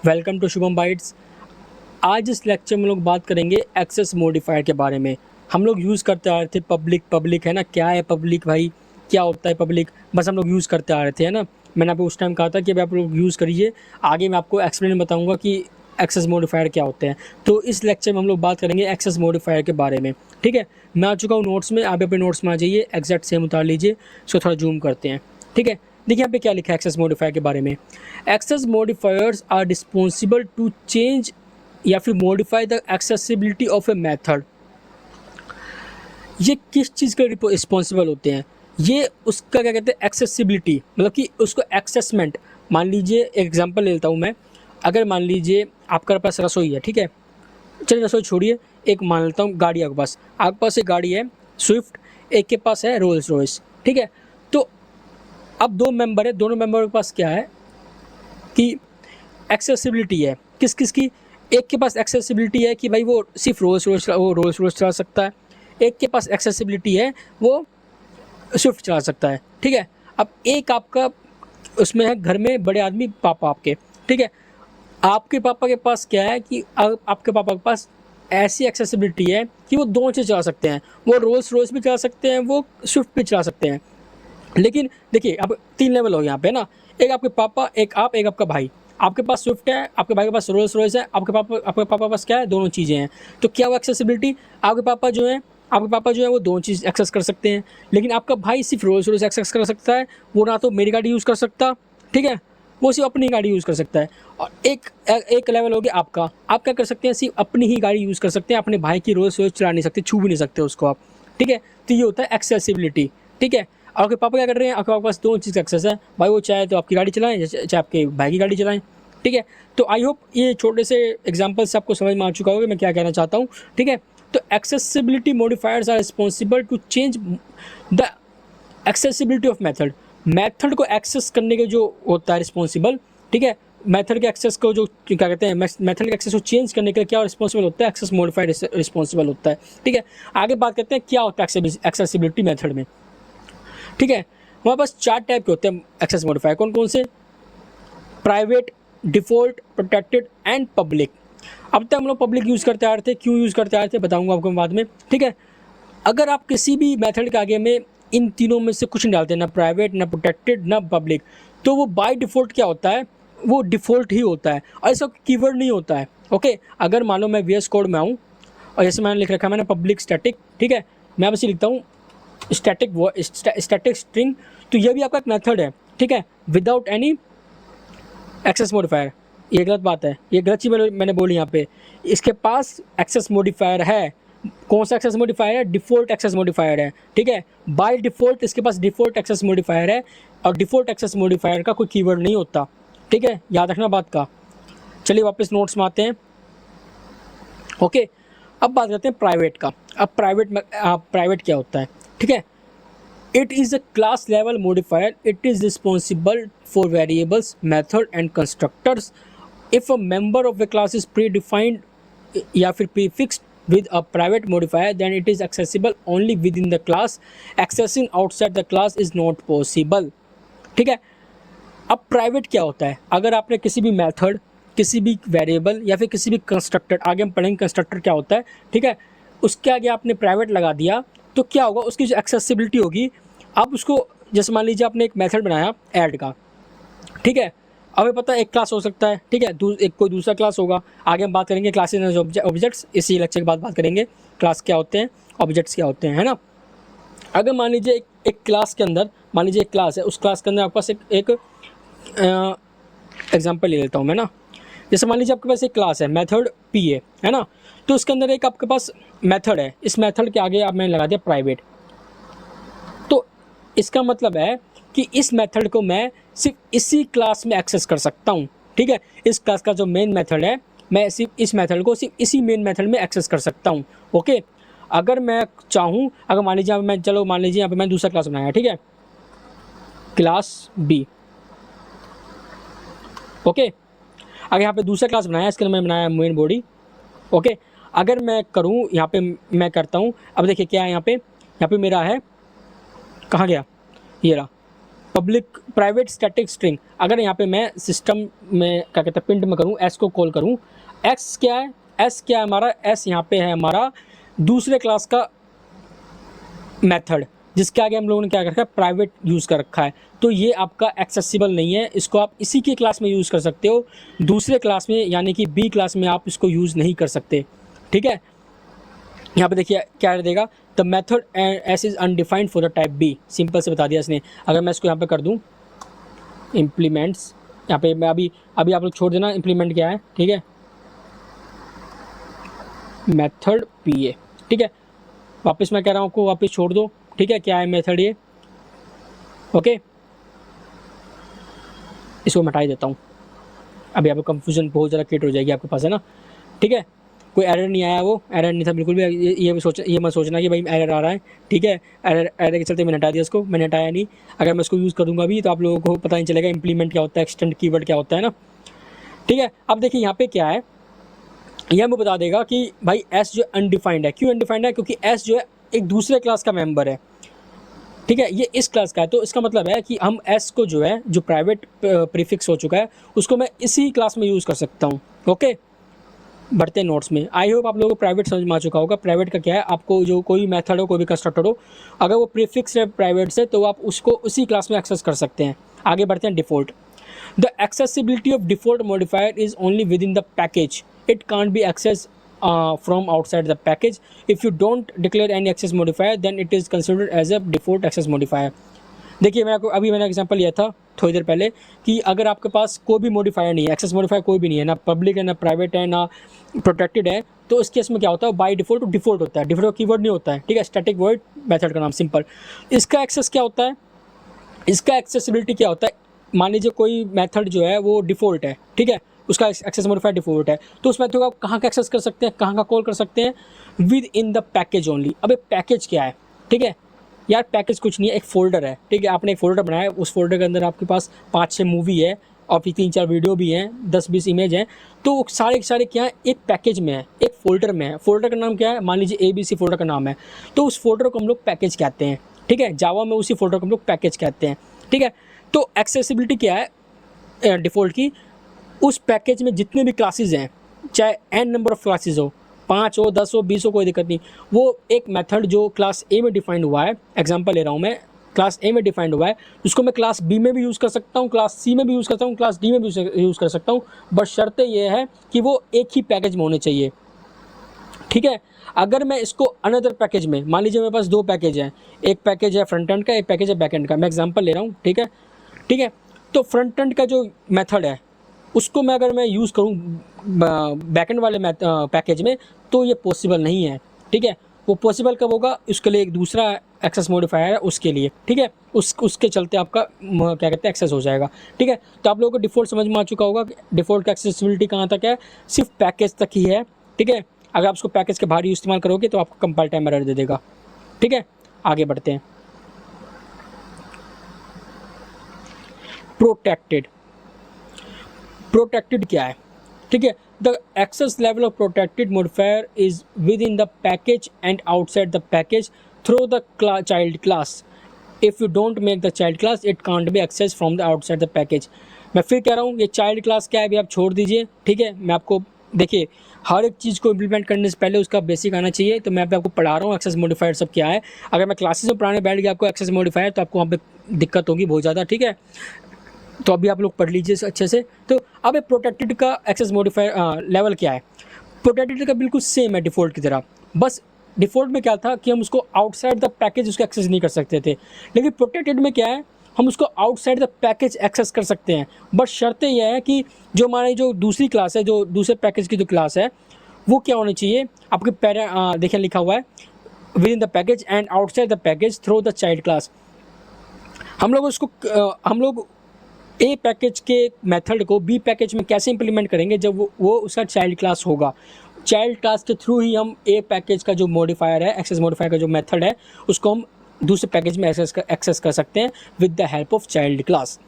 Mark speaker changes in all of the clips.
Speaker 1: Welcome to Shubham bytes. आज इस lecture में लोग बात करेंगे एक्सेस मॉडिफायर के बारे में। हम लोग यूज़ करते आ रहे थे पब्लिक है ना, क्या है पब्लिक भाई, क्या होता है पब्लिक, बस हम लोग यूज़ करते आ रहे थे है ना। मैंने आपको उस टाइम कहा था कि भाई आप लोग यूज़ करिए, आगे मैं आपको एक्सप्लेन बताऊंगा कि एक्सेस मॉडिफायर क्या होते हैं। तो इस लेक्चर में हम लोग बात करेंगे एक्सेस मॉडिफायर के बारे में। ठीक है, मैं आ चुका हूँ नोट्स में, आप अपने नोट्स में आ जाइए, एग्जैक्ट सेम उतार लीजिए। इसको थोड़ा जूम करते हैं। ठीक है, देखिए यहाँ पे क्या लिखा है एक्सेस मॉडिफायर के बारे में। Access modifiers are responsible to change या फिर modify the accessibility of a method. ये किस चीज़ के रिस्पॉन्सिबल होते हैं? ये उसका क्या कहते हैं, एक्सेसिबिलिटी, मतलब कि उसको एक्सेसमेंट। मान लीजिए एक एग्जांपल ले लेता हूँ मैं। अगर मान लीजिए आपके पास रसोई है, ठीक है, चलिए रसोई छोड़िए, एक मान लेता हूँ गाड़ी आपके पास एक गाड़ी है स्विफ्ट, एक के पास है रोल्स रॉयस। ठीक है, तो अब दो मेंबर है, दोनों मेंबर के पास क्या है कि एक्सेसिबिलिटी है। किस किस की? एक के पास एक्सेसिबिलिटी है कि भाई वो सिर्फ रोल्स रॉयस चला सकता है, एक के पास एक्सेसिबिलिटी है वो स्विफ्ट चला सकता है। ठीक है, अब एक आपका उसमें है घर में बड़े आदमी पापा आपके। ठीक है, आपके पापा के पास क्या है कि आपके पापा के पास ऐसी एक्सेसिबिलिटी है कि वो दोनों चीज़ चला सकते हैं, वो रोल्स रॉयस भी चला सकते हैं, वो स्विफ्ट भी चला सकते हैं। लेकिन देखिए अब तीन लेवल हो यहाँ पे ना, एक आपके पापा, एक आपका भाई। आपके पास स्विफ्ट है, आपके भाई के पास रोल्स रॉयस है, आपके पापा के पास क्या है, दोनों चीज़ें हैं। तो क्या वो एक्सेसिबिलिटी, आपके पापा जो है वो दोनों चीज़ एक्सेस कर सकते हैं, लेकिन आपका भाई सिर्फ रोल्स रॉयस एक्सेस कर सकता है। वो ना तो मेरी गाड़ी यूज़ कर सकता, ठीक है, वो सिर्फ अपनी गाड़ी यूज़ कर सकता है। और एक लेवल हो गया आपका, आप क्या कर सकते हैं, सिर्फ अपनी ही गाड़ी यूज़ कर सकते हैं, अपने भाई की रोल्स रॉयस चला नहीं सकते, छू भी नहीं सकते उसको आप। ठीक है, तो ये होता है एक्सेसिबिलिटी। ठीक है, और आपके पापा क्या कर रहे हैं, आपके पास दोनों चीज़ का एक्सेस है, भाई वो चाहे तो आपकी गाड़ी चलाएं, चाहे आपके भाई की गाड़ी चलाएं। ठीक है, तो आई होप ये छोटे से एग्जांपल से आपको समझ में आ चुका होगा मैं क्या कहना चाहता हूँ। ठीक है, तो accessibility modifiers are responsible to change the accessibility of method को एक्सेस करने के जो होता है रिस्पॉन्सिबल। ठीक है, मेथड के एक्सेस को जो क्या कहते हैं, मेथड के एक्सेस को चेंज करने के लिए क्या रिस्पॉन्सिबल होता है, एक्सेस मॉडिफायर रिस्पॉन्सिबल होता है। ठीक है, आगे बात करते हैं क्या होता है एक्सेसिबिलिटी मेथड में। ठीक है, हमारे पास चार टाइप के होते हैं एक्सेस मॉडिफायर। कौन कौन से? Private, default, protected and public. अब तक हम लोग पब्लिक यूज़ करते आ रहे थे, क्यों यूज़ करते आ रहे थे बताऊंगा आपको बाद में। ठीक है, अगर आप किसी भी मेथड के आगे में इन तीनों में से कुछ नहीं डालते, ना प्राइवेट, ना प्रोटेक्टेड, ना पब्लिक, तो वो बाय डिफ़ॉल्ट क्या होता है, वो डिफ़ॉल्ट ही होता है और इसका कीवर्ड नहीं होता है। ओके, अगर मान लो मैं VS कोड में आऊँ और जैसे मैंने लिख रखा है मैंने पब्लिक स्टैटिक, ठीक है, मैं बस लिखता हूँ स्टैटिक स्ट्रिंग, तो ये भी आपका एक मेथड है। ठीक है, विदाउट एनी एक्सेस मॉडिफायर। ये गलत बात है, ये गलत चीज़ मैंने बोली यहाँ पे। इसके पास एक्सेस मॉडिफायर है। कौन सा एक्सेस मॉडिफायर है? डिफ़ॉल्ट एक्सेस मॉडिफायर है। ठीक है, बाय डिफ़ॉल्ट इसके पास डिफ़ॉल्ट एक्सेस मॉडिफायर है और डिफ़ॉल्ट एक्सेस मॉडिफायर का कोई कीवर्ड नहीं होता। ठीक है, याद रखना बात का। चलिए वापस नोट्स में आते हैं। ओके, अब बात करते हैं प्राइवेट का। अब प्राइवेट क्या होता है? ठीक है, it is a class level modifier. It is responsible for variables, method and constructors. If a member of a class is predefined या फिर prefixed with a private modifier, then it is accessible only within the class. Accessing outside the class is not possible. ठीक है, अब private क्या होता है? अगर आपने किसी भी मेथड, किसी भी वेरिएबल या फिर किसी भी कंस्ट्रक्टर, आगे हम पढ़ेंगे कंस्ट्रक्टर क्या होता है, ठीक है, उसके आगे आपने प्राइवेट लगा दिया तो क्या होगा, उसकी जो एक्सेसिबिलिटी होगी, आप उसको, जैसे मान लीजिए आपने एक मेथड बनाया ऐड का, ठीक है, हमें पता है एक क्लास हो सकता है, ठीक है, एक कोई दूसरा क्लास होगा। आगे हम बात करेंगे क्लासेस एंड ऑब्जेक्ट्स, इसी लेक्चर के बाद बात करेंगे क्लास क्या होते हैं, ऑब्जेक्ट्स क्या होते हैं, है ना। अगर मान लीजिए एक क्लास के अंदर, मान लीजिए एक क्लास है, उस क्लास के अंदर आपके पास एक एग्जांपल ले लेता हूँ मैं ना। जैसे मान लीजिए आपके पास एक क्लास है मेथड PA, है ना, तो उसके अंदर एक आपके पास मेथड है, इस मेथड के आगे आप मैंने लगा दिया प्राइवेट। तो इसका मतलब है कि इस मेथड को मैं सिर्फ इसी क्लास में एक्सेस कर सकता हूँ। ठीक है, इस क्लास का जो मेन मेथड है, मैं सिर्फ इस मेथड को सिर्फ इसी मेन मेथड में एक्सेस कर सकता हूँ। ओके, अगर मैं चाहूँ, अगर मान लीजिए मैं, चलो मान लीजिए यहाँ पे मैं दूसरा क्लास बनाया, ठीक है, क्लास B। ओके, अगर यहाँ पे दूसरा क्लास बनाया, इसके अंदर मैं बनाया मेन बॉडी। ओके, अगर मैं करूँ यहाँ पे, मैं करता हूँ, अब देखिए क्या है यहाँ पे मेरा है, कहाँ गया, ये रहा, पब्लिक प्राइवेट स्टैटिक स्ट्रिंग, अगर यहाँ पे मैं सिस्टम में क्या कहते हैं प्रिंट में करूँ, एस को कॉल करूँ, एक्स क्या है, एस क्या है हमारा, एस यहाँ पे है हमारा दूसरे क्लास का मेथड, जिसके आगे हम लोगों ने क्या कर रखा है, प्राइवेट यूज़ कर रखा है। तो ये आपका एक्सेसिबल नहीं है, इसको आप इसी की क्लास में यूज़ कर सकते हो, दूसरे क्लास में यानी कि बी क्लास में आप इसको यूज़ नहीं कर सकते। ठीक है, यहाँ पे देखिए क्या देगा, the method s is undefined for the type B, simple से बता दिया इसने। अगर मैं इसको यहाँ पे कर दूँ इम्प्लीमेंट्स, यहाँ पे मैं अभी आप लोग छोड़ देना इम्प्लीमेंट क्या है, ठीक है, मेथड पी ए, ठीक है, वापस मैं कह रहा हूँ आपको वापस छोड़ दो, ठीक है, क्या है मेथड ये, ओके, इसको हटा ही देता हूँ, अभी आपको कंफ्यूजन बहुत ज़्यादा क्रिएट हो जाएगी आपके पास, है ना। ठीक है, कोई एरर नहीं आया, वो एरर नहीं था बिल्कुल भी, ये मत सोचना कि भाई एरर आ रहा है। ठीक है, एरर के चलते मैंने हटा दिया इसको, मैंने हटाया नहीं। अगर मैं इसको यूज़ करूँगा अभी तो आप लोगों को पता नहीं चलेगा इंप्लीमेंट क्या होता है, एक्सटेंड कीवर्ड क्या होता है ना। ठीक है, अब देखिए यहाँ पे क्या है, यह हमें बता देगा कि भाई एस जो अनडिफाइंड है, क्यों अनडिफाइंड है, क्योंकि एस जो है एक दूसरे क्लास का मेंबर है। ठीक है, ये इस क्लास का है, तो इसका मतलब है कि हम एस को जो है, जो प्राइवेट प्रीफिक्स हो चुका है, उसको मैं इसी क्लास में यूज़ कर सकता हूँ। ओके, बढ़ते हैं नोट्स में। आई होप आप लोगों को प्राइवेट समझ में आ चुका होगा। प्राइवेट का क्या है, आपको जो कोई मेथड हो, कोई भी कंस्ट्रक्टर हो, अगर वो प्रीफिक्स है प्राइवेट से, तो आप उसको उसी क्लास में एक्सेस कर सकते हैं। आगे बढ़ते हैं default. The accessibility of default modifier is only within the package, it can't be access from outside the package. If you don't declare any access modifier, then it is considered as a default access modifier. देखिए मैं आपको अभी मैंने example लिया था थोड़ी देर पहले कि अगर आपके पास कोई भी मॉडिफायर नहीं है, एक्सेस मॉडिफायर कोई भी नहीं है, ना पब्लिक है, ना प्राइवेट है, ना प्रोटेक्टेड है, तो इस केस में क्या होता है, बाय डिफॉल्ट डिफॉल्ट होता है, डिफॉल्ट कीवर्ड नहीं होता है। ठीक है, स्टैटिक वॉइड मेथड का नाम सिंपल। इसका एक्सेस क्या होता है, इसका एक्सेसिबिलिटी क्या होता है, मान लीजिए कोई मेथड जो है वो डिफ़ॉल्ट है, ठीक है, उसका एक्सेस मॉडिफायर डिफ़ॉल्ट है, तो उस मेथड को आप कहाँ का एक्सेस कर सकते हैं, कहाँ का कॉल कर सकते हैं, with in the package only. अब एक पैकेज क्या है, ठीक है यार, पैकेज कुछ नहीं है, एक फोल्डर है। ठीक है, आपने एक फोल्डर बनाया है, उस फोल्डर के अंदर आपके पास 5-6 मूवी है और फिर 3-4 वीडियो भी हैं, 10-20 इमेज हैं, तो सारे क्या है, एक पैकेज में है, एक फोल्डर में है। फोल्डर का नाम क्या है, मान लीजिए ABC फोल्डर का नाम है, तो उस फोल्डर को हम लोग पैकेज कहते हैं। ठीक है, जावा में उसी फोल्डर को हम लोग पैकेज कहते हैं। ठीक है, तो एक्सेसिबिलिटी क्या है डिफ़ॉल्ट की, उस पैकेज में जितने भी क्लासेस हैं, चाहे n नंबर ऑफ़ क्लासेस हो, 5 हो, 10 हो, 20 हो, कोई दिक्कत नहीं, वो एक मेथड जो क्लास A में डिफाइंड हुआ है, एग्जांपल ले रहा हूँ मैं, क्लास A में डिफाइंड हुआ है, उसको मैं क्लास B में भी यूज़ कर सकता हूँ, क्लास C में भी यूज़ कर सकता हूँ, क्लास D में भी यूज़ कर सकता हूँ, बट शर्त ये है कि वो एक ही पैकेज में होने चाहिए। ठीक है, अगर मैं इसको अनदर पैकेज में, मान लीजिए मेरे पास 2 पैकेज हैं, एक पैकेज है फ्रंट एंड का, एक पैकेज है बैक एंड का, मैं एग्जांपल ले रहा हूँ। ठीक है, ठीक है, तो फ्रंट एंड का जो मेथड है उसको मैं अगर मैं यूज़ करूँ बैक एंड वाले पैकेज में, तो ये पॉसिबल नहीं है। ठीक है, वो पॉसिबल कब होगा, उसके लिए एक दूसरा एक्सेस मॉडिफायर है उसके लिए। ठीक है, उसके चलते आपका क्या कहते हैं एक्सेस हो जाएगा। ठीक है, तो आप लोगों को डिफ़ॉल्ट समझ में आ चुका होगा कि डिफ़ॉल्ट का एक्सेसिबिलिटी कहाँ तक है, सिर्फ पैकेज तक ही है। ठीक है, अगर आप उसको पैकेज के बाहर इस्तेमाल करोगे तो आपको कंपाइल टाइम एरर दे देगा। ठीक है, आगे बढ़ते हैं। प्रोटेक्टेड क्या है, ठीक है, the access level of protected modifier is within the package and outside the package through the child class. If you don't make the child class it can't be access from the outside the package. मैं फिर कह रहा हूँ, ये child class क्या है अभी आप छोड़ दीजिए। ठीक है, मैं आपको देखिए हर एक चीज़ को इम्प्लीमेंट करने से पहले उसका बेसिक आना चाहिए, तो मैं आपको पढ़ा रहा हूँ एक्सेस मॉडिफायर सब क्या है। अगर मैं क्लासेस में पढ़ाने बैठ गया आपको एक्सेस मॉडिफायर, तो आपको वहाँ पे दिक्कत होगी बहुत ज़्यादा। ठीक है, तो अभी आप लोग पढ़ लीजिए अच्छे से। तो अब ये प्रोटेक्टेड का एक्सेस मॉडिफायर लेवल क्या है, प्रोटेक्टेड का बिल्कुल सेम है डिफ़ॉल्ट की तरह, बस डिफ़ॉल्ट में क्या था कि हम उसको आउटसाइड द पैकेज उसको एक्सेस नहीं कर सकते थे, लेकिन प्रोटेक्टेड में क्या है, हम उसको आउटसाइड द पैकेज एक्सेस कर सकते हैं। बट शर्त यह है कि जो हमारी जो दूसरी क्लास है, जो दूसरे पैकेज की जो क्लास है, वो क्या होनी चाहिए, आपके देखिए लिखा हुआ है with in the package and outside the package through the child class. हम लोग ए पैकेज के मेथड को बी पैकेज में कैसे इंप्लीमेंट करेंगे, जब वो उसका चाइल्ड क्लास होगा। चाइल्ड क्लास के थ्रू ही हम ए पैकेज का जो मॉडिफायर है, एक्सेस मॉडिफायर का जो मेथड है, उसको हम दूसरे पैकेज में एक्सेस कर सकते हैं with the help of child class.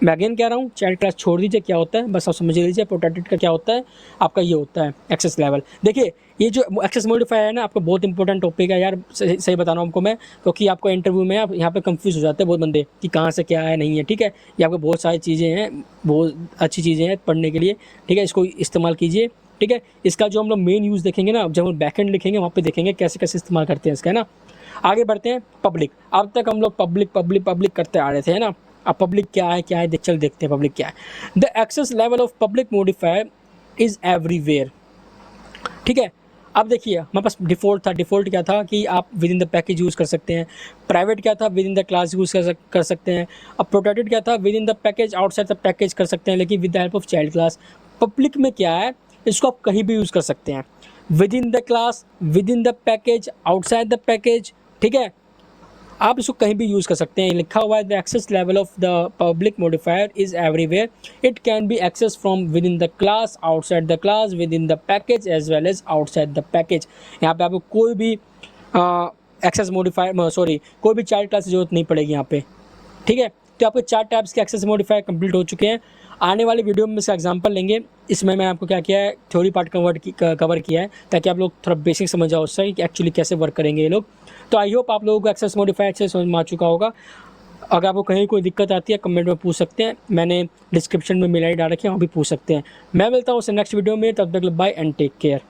Speaker 1: मैं अगेन कह रहा हूँ, चाइल्ड क्लास छोड़ दीजिए, क्या होता है बस आप समझ लीजिए। प्रोटेक्टेड का क्या होता है, आपका ये होता है एक्सेस लेवल। देखिए ये जो एक्सेस मॉडिफायर है ना, आपका बहुत इंपॉर्टेंट टॉपिक है यार, सही बता रहा हूँ आपको मैं, क्योंकि आपको इंटरव्यू में आप यहाँ पे कंफ्यूज हो जाते हैं बहुत बंदे कि कहाँ से क्या है नहीं है, ठीक है। ये आपको बहुत सारी चीज़ें हैं, बहुत अच्छी चीज़ें हैं पढ़ने के लिए, ठीक है, इसको इस्तेमाल कीजिए, ठीक है। इसका जो हम लोग मेन यूज़ देखेंगे ना, जब हम बैकएंड लिखेंगे वहाँ पे देखेंगे कैसे कैसे इस्तेमाल करते हैं इसका, है ना। आगे बढ़ते हैं, पब्लिक। अब तक हम लोग पब्लिक पब्लिक पब्लिक करते आ रहे थे, है ना। अब पब्लिक क्या है, क्या है, चल देखते हैं पब्लिक क्या है। The access level of public modifier is everywhere, ठीक है। अब देखिए हमारे पास डिफ़ॉल्ट था, डिफ़ॉल्ट क्या था कि आप with in the package use कर सकते हैं। प्राइवेट क्या था, with in the class use कर सकते हैं। अब प्रोटेक्टेड क्या था, with in the package, outside the package कर सकते हैं, लेकिन with the help of child class. Public में क्या है, इसको आप कहीं भी यूज़ कर सकते हैं, with in the class, within the package, outside the package, ठीक है। आप इसको कहीं भी यूज़ कर सकते हैं। लिखा हुआ है the access level of the public modifier is everywhere, it can be access from within the class, outside the class, within the package as well as outside the package. यहाँ पे आपको कोई भी access modifier कोई भी child class की जरूरत नहीं पड़ेगी यहाँ पे, ठीक है। तो आपके 4 टाइप्स के एक्सेस मॉडिफायर कंप्लीट हो चुके हैं। आने वाले वीडियो में इसका एग्जांपल लेंगे। इसमें मैं आपको क्या किया है, थ्योरी पार्ट कवर किया है, ताकि आप लोग थोड़ा बेसिक समझ जाओ उससे कि एक्चुअली कैसे वर्क करेंगे ये लोग। तो आई होप आप लोगों को एक्सेस मॉडिफायर अच्छे समझ में आ चुका होगा। अगर आपको कहीं कोई दिक्कत आती है कमेंट में पूछ सकते हैं, मैंने डिस्क्रिप्शन में मेल आई डाल रखी है, वहाँ भी पूछ सकते हैं। मैं मिलता हूँ उससे नेक्स्ट वीडियो में, तब तक बाय एंड टेक केयर।